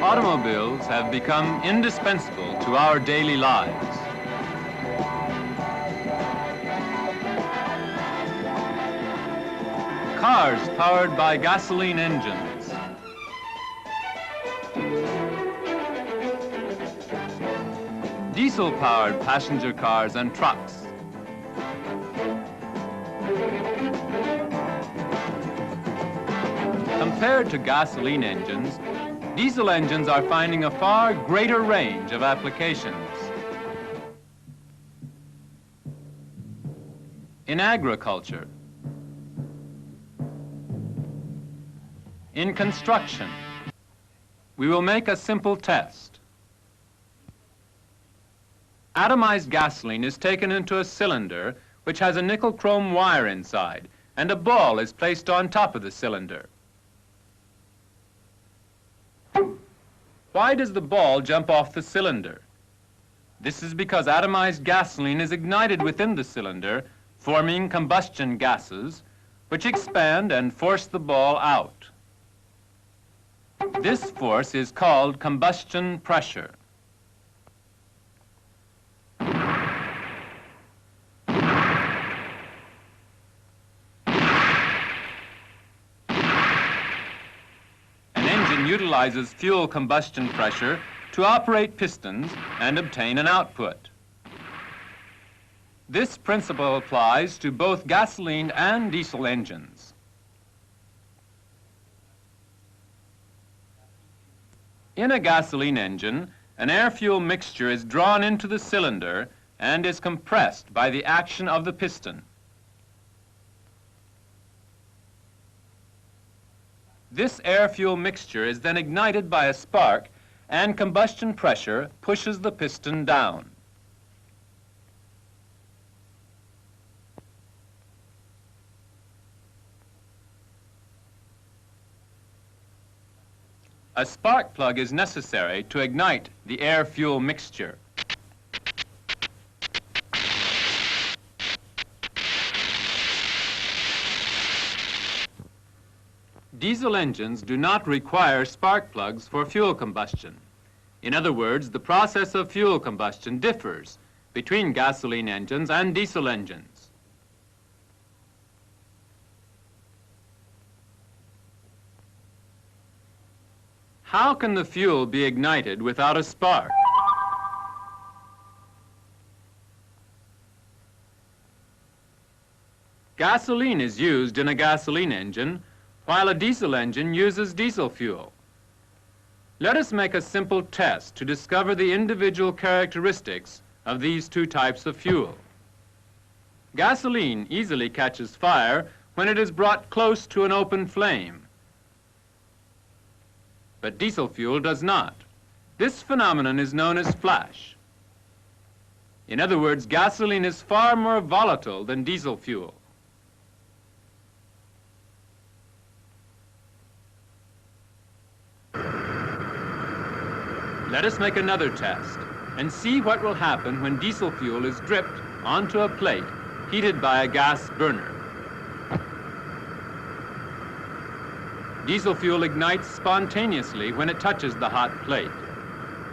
Automobiles have become indispensable to our daily lives. Cars powered by gasoline engines. Diesel-powered passenger cars and trucks. Compared to gasoline engines, diesel engines are finding a far greater range of applications. In agriculture, in construction, we will make a simple test. Atomized gasoline is taken into a cylinder which has a nickel chrome wire inside, and a ball is placed on top of the cylinder. Why does the ball jump off the cylinder? This is because atomized gasoline is ignited within the cylinder, forming combustion gases, which expand and force the ball out. This force is called combustion pressure. Utilizes fuel combustion pressure to operate pistons and obtain an output. This principle applies to both gasoline and diesel engines. In a gasoline engine, an air-fuel mixture is drawn into the cylinder and is compressed by the action of the piston. This air-fuel mixture is then ignited by a spark, and combustion pressure pushes the piston down. A spark plug is necessary to ignite the air-fuel mixture. Diesel engines do not require spark plugs for fuel combustion. In other words, the process of fuel combustion differs between gasoline engines and diesel engines. How can the fuel be ignited without a spark? Gasoline is used in a gasoline engine, while a diesel engine uses diesel fuel. Let us make a simple test to discover the individual characteristics of these two types of fuel. Gasoline easily catches fire when it is brought close to an open flame, but diesel fuel does not. This phenomenon is known as flash. In other words, gasoline is far more volatile than diesel fuel. Let us make another test and see what will happen when diesel fuel is dripped onto a plate heated by a gas burner. Diesel fuel ignites spontaneously when it touches the hot plate.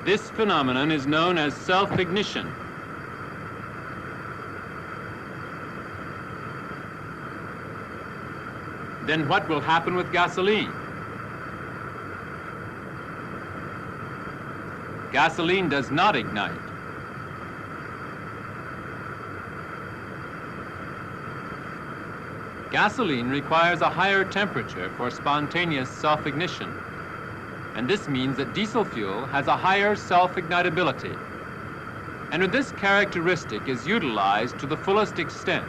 This phenomenon is known as self-ignition. Then what will happen with gasoline? Gasoline does not ignite. Gasoline requires a higher temperature for spontaneous self-ignition, and this means that diesel fuel has a higher self-ignitability. And when this characteristic is utilized to the fullest extent,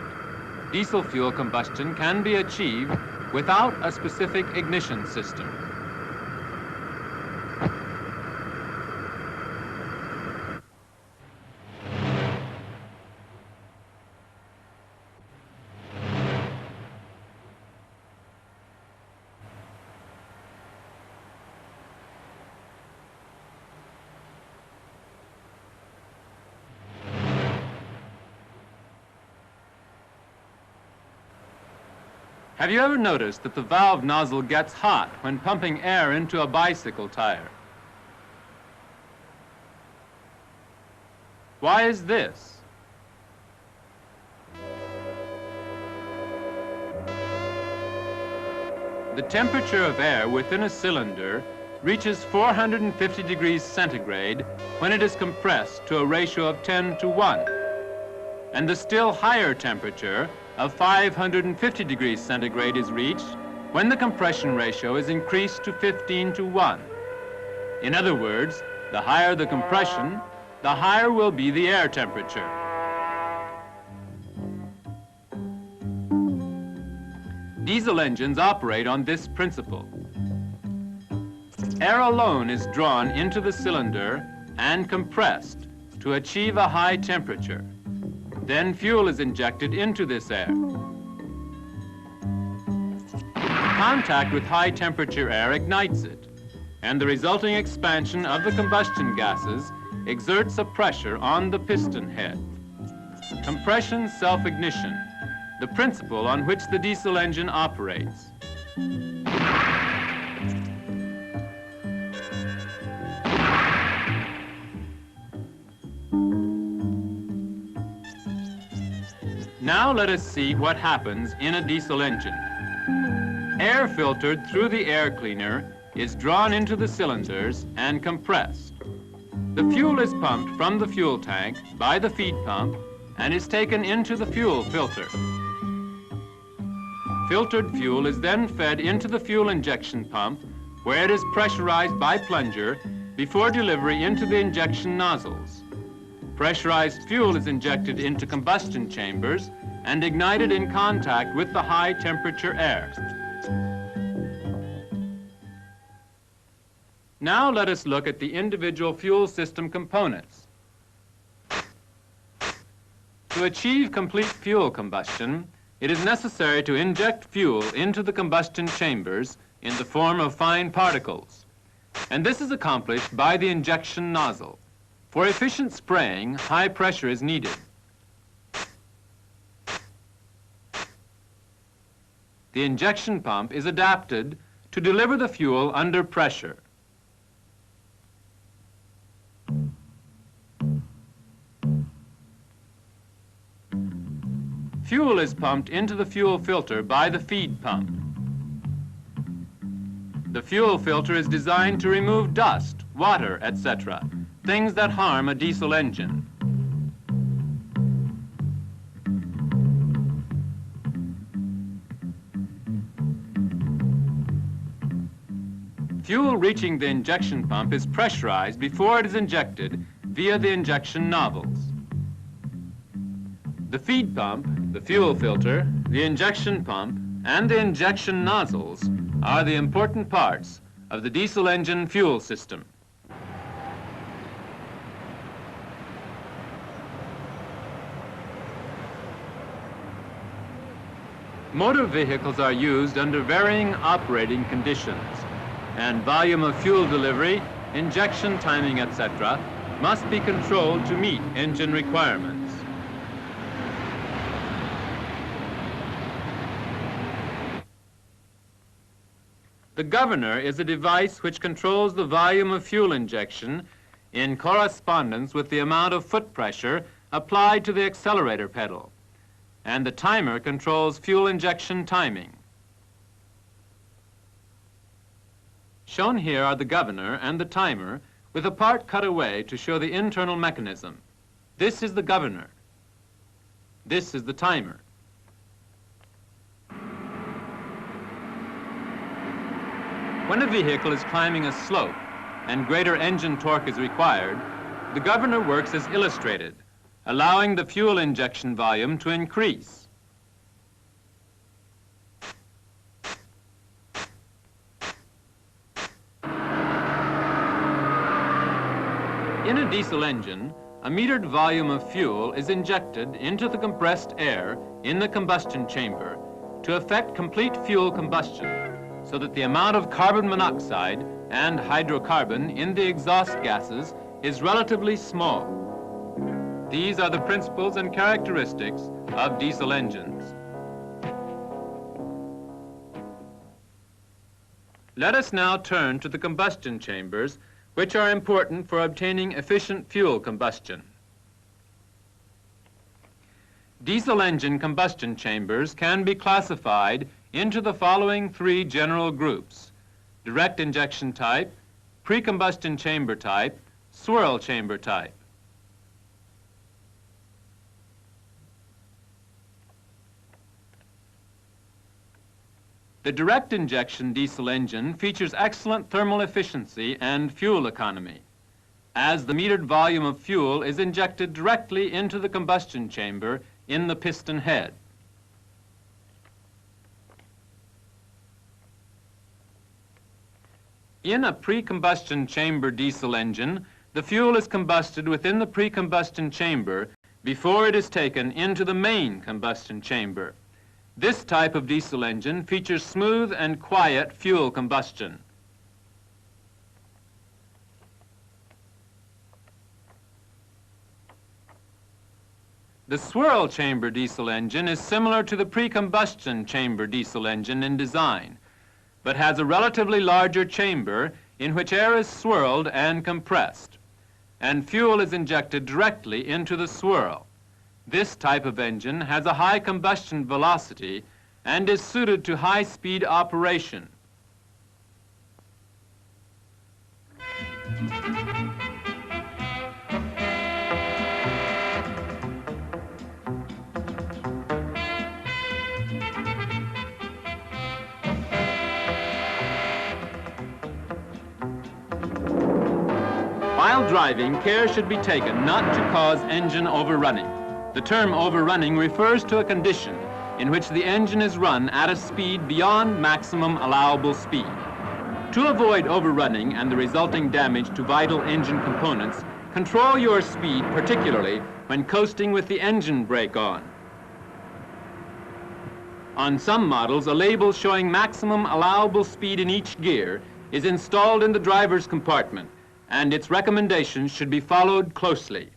diesel fuel combustion can be achieved without a specific ignition system. Have you ever noticed that the valve nozzle gets hot when pumping air into a bicycle tire? Why is this? The temperature of air within a cylinder reaches 450 degrees centigrade when it is compressed to a ratio of 10 to 1. And the still higher temperature of 550 degrees centigrade is reached when the compression ratio is increased to 15 to 1. In other words, the higher the compression, the higher will be the air temperature. Diesel engines operate on this principle. Air alone is drawn into the cylinder and compressed to achieve a high temperature. Then fuel is injected into this air. Contact with high temperature air ignites it, and the resulting expansion of the combustion gases exerts a pressure on the piston head. Compression self-ignition, the principle on which the diesel engine operates. Now let us see what happens in a diesel engine. Air filtered through the air cleaner is drawn into the cylinders and compressed. The fuel is pumped from the fuel tank by the feed pump and is taken into the fuel filter. Filtered fuel is then fed into the fuel injection pump, where it is pressurized by plunger before delivery into the injection nozzles. Pressurized fuel is injected into combustion chambers and ignited in contact with the high temperature air. Now let us look at the individual fuel system components. To achieve complete fuel combustion, it is necessary to inject fuel into the combustion chambers in the form of fine particles, and this is accomplished by the injection nozzle. For efficient spraying, high pressure is needed. The injection pump is adapted to deliver the fuel under pressure. Fuel is pumped into the fuel filter by the feed pump. The fuel filter is designed to remove dust, water, etc., things that harm a diesel engine. Fuel reaching the injection pump is pressurized before it is injected via the injection nozzles. The feed pump, the fuel filter, the injection pump, and the injection nozzles are the important parts of the diesel engine fuel system. Motor vehicles are used under varying operating conditions, and volume of fuel delivery, injection timing, etc., must be controlled to meet engine requirements. The governor is a device which controls the volume of fuel injection in correspondence with the amount of foot pressure applied to the accelerator pedal, and the timer controls fuel injection timing. Shown here are the governor and the timer with a part cut away to show the internal mechanism. This is the governor. This is the timer. When a vehicle is climbing a slope and greater engine torque is required, the governor works as illustrated, allowing the fuel injection volume to increase. In a diesel engine, a metered volume of fuel is injected into the compressed air in the combustion chamber to effect complete fuel combustion, so that the amount of carbon monoxide and hydrocarbon in the exhaust gases is relatively small. These are the principles and characteristics of diesel engines. Let us now turn to the combustion chambers, which are important for obtaining efficient fuel combustion. Diesel engine combustion chambers can be classified into the following three general groups: direct injection type, pre-combustion chamber type, swirl chamber type. The direct injection diesel engine features excellent thermal efficiency and fuel economy, as the metered volume of fuel is injected directly into the combustion chamber in the piston head. In a pre-combustion chamber diesel engine, the fuel is combusted within the pre-combustion chamber before it is taken into the main combustion chamber. This type of diesel engine features smooth and quiet fuel combustion. The swirl chamber diesel engine is similar to the pre-combustion chamber diesel engine in design, but has a relatively larger chamber in which air is swirled and compressed, and fuel is injected directly into the swirl. This type of engine has a high combustion velocity and is suited to high-speed operation. While driving, care should be taken not to cause engine overrunning. The term overrunning refers to a condition in which the engine is run at a speed beyond maximum allowable speed. To avoid overrunning and the resulting damage to vital engine components, control your speed, particularly when coasting with the engine brake on. On some models, a label showing maximum allowable speed in each gear is installed in the driver's compartment, and its recommendations should be followed closely.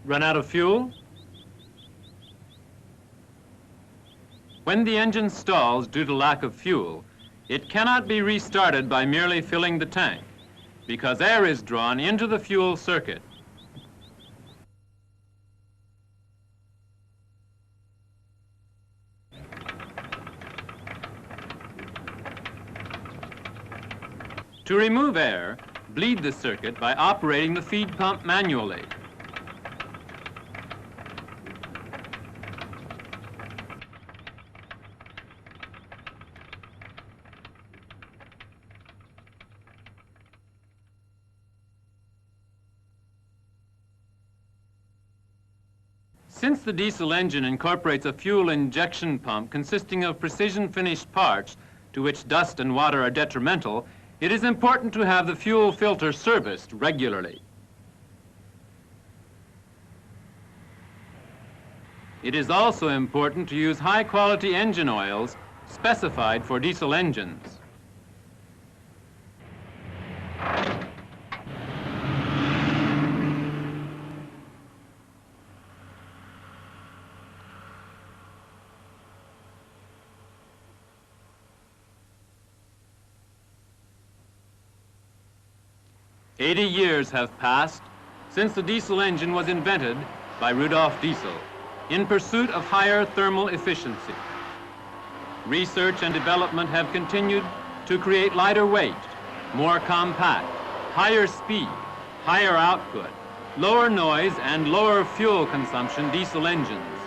Run out of fuel? When the engine stalls due to lack of fuel, it cannot be restarted by merely filling the tank, because air is drawn into the fuel circuit. To remove air, bleed the circuit by operating the feed pump manually. Since the diesel engine incorporates a fuel injection pump consisting of precision finished parts to which dust and water are detrimental, it is important to have the fuel filter serviced regularly. It is also important to use high-quality engine oils specified for diesel engines. "80 years have passed since the diesel engine was invented by Rudolf Diesel in pursuit of higher thermal efficiency. Research and development have continued to create lighter weight, more compact, higher speed, higher output, lower noise, and lower fuel consumption diesel engines.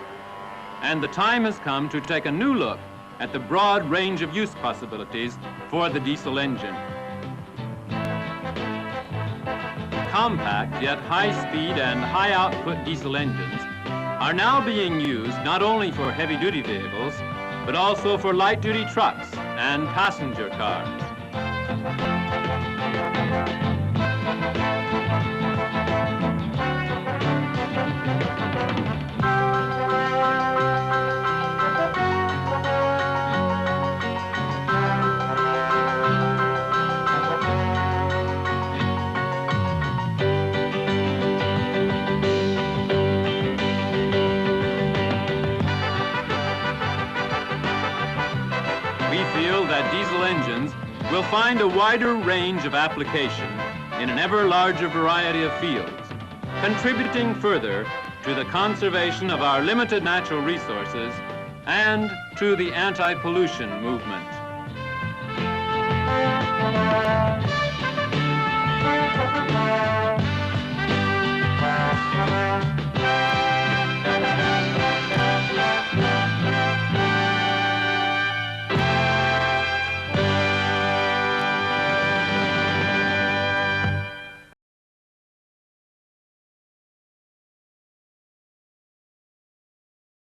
And the time has come to take a new look at the broad range of use possibilities for the diesel engine. Compact yet high-speed and high-output diesel engines are now being used not only for heavy-duty vehicles, but also for light-duty trucks and passenger cars. That diesel engines will find a wider range of application in an ever larger variety of fields, contributing further to the conservation of our limited natural resources and to the anti-pollution movement.